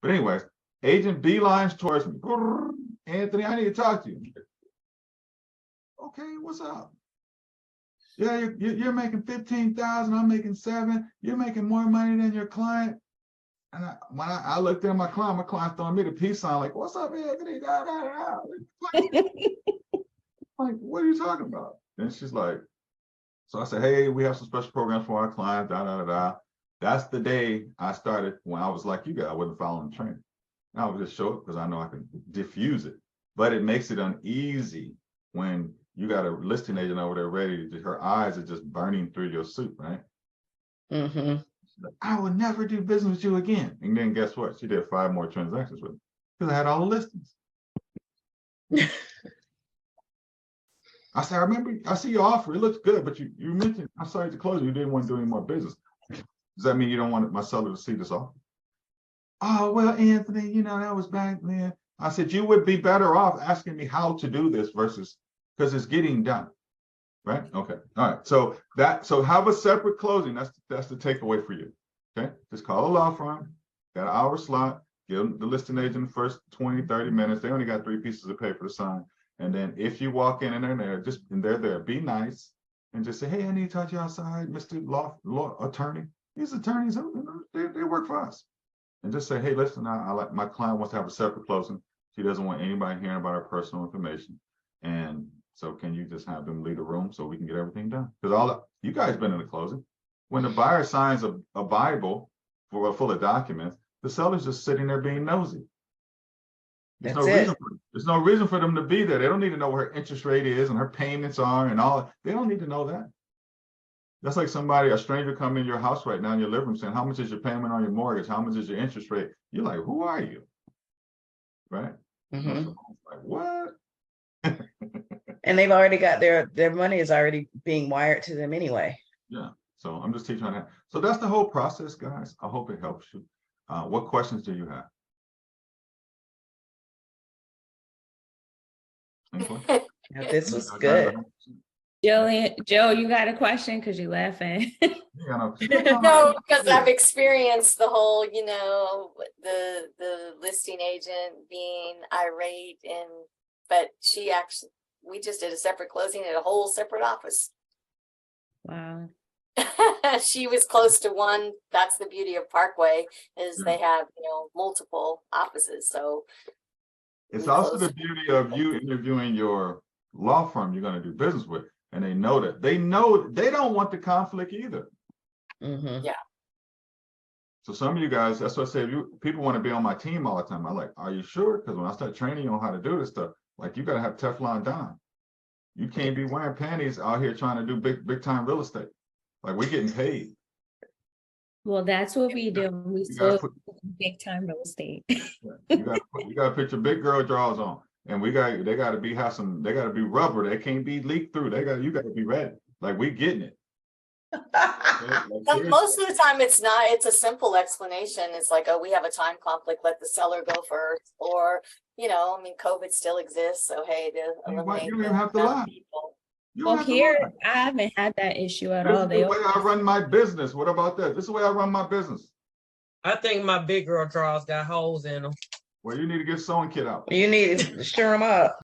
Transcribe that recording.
But anyways, agent beelines towards me. Anthony, I need to talk to you. Okay, what's up? Yeah, you're making 15,000. I'm making 7. You're making more money than your client. And when I looked at my client's throwing me the peace sign, like, what's up, Anthony? Like, what are you talking about? And she's like, so I said, hey, we have some special programs for our clients, That's the day I started, when I was like you guys, I wasn't following training. I would just show it because I know I can diffuse it. But it makes it uneasy when you got a listing agent over there ready to, her eyes are just burning through your suit, right? Mm-hmm. Like, I will never do business with you again. And then guess what? She did 5 more transactions with me because I had all the listings. I said, I remember, I see your offer. It looks good, but you mentioned, I'm sorry to close, you didn't want to do any more business. Does that mean you don't want my seller to see this offer? Oh, well, Anthony, that was back then. I said, you would be better off asking me how to do this versus, because it's getting done. Right? Okay. All right. So have a separate closing. That's the takeaway for you. Okay. Just call a law firm, got an hour slot, give the listing agent the first 20, 30 minutes. They only got 3 pieces of paper to sign. And then if you walk in and they're there, be nice and just say, hey, I need to talk to you outside, Mr. Law attorney. These attorneys, they work for us. And just say, hey, listen, I like, my client wants to have a separate closing. She doesn't want anybody hearing about her personal information. And so can you just have them leave the room so we can get everything done? Because you guys been in the closing. When the buyer signs a Bible full of documents, the seller's just sitting there being nosy. There's no reason for them to be there. They don't need to know what her interest rate is and her payments are and all. They don't need to know that. That's like a stranger coming in your house right now in your living room saying, how much is your payment on your mortgage? How much is your interest rate? You're like, who are you? Right? Mm-hmm. So like, what? And they've already got their money is already being wired to them anyway. Yeah. So I'm just teaching on that. So that's the whole process, guys. I hope it helps you. What questions do you have? Yeah, this was good. Joe, you got a question because you're laughing. No, because I've experienced the whole, the listing agent being irate, but we just did a separate closing at a whole separate office. Wow. She was close to one. That's the beauty of Parkway is they have, multiple offices. So it's also the beauty of you interviewing your law firm you're going to do business with. And they know they don't want the conflict either. Mm-hmm. Yeah. So some of you guys, that's what I say, people want to be on my team all the time. I'm like, are you sure? Because when I start training you on how to do this stuff, like you got to have Teflon Don. You can't be wearing panties out here trying to do big time real estate. Like we're getting paid. Well, that's what we do. We still big time real estate. You got to put your big girl drawers on. And they got to be rubber. They can't be leaked through. You got to be ready. Like we getting it. But most of the time it's not. It's a simple explanation. It's like, oh, we have a time conflict. Let the seller go first. Or, COVID still exists. So, hey, to eliminate you don't even have to lie. Well, here, I haven't had that issue at all. This is the way I run my business. What about that? This is the way I run my business. I think my big girl drawers got holes in them. Well, you need to get sewing kit out. You need to stir them up.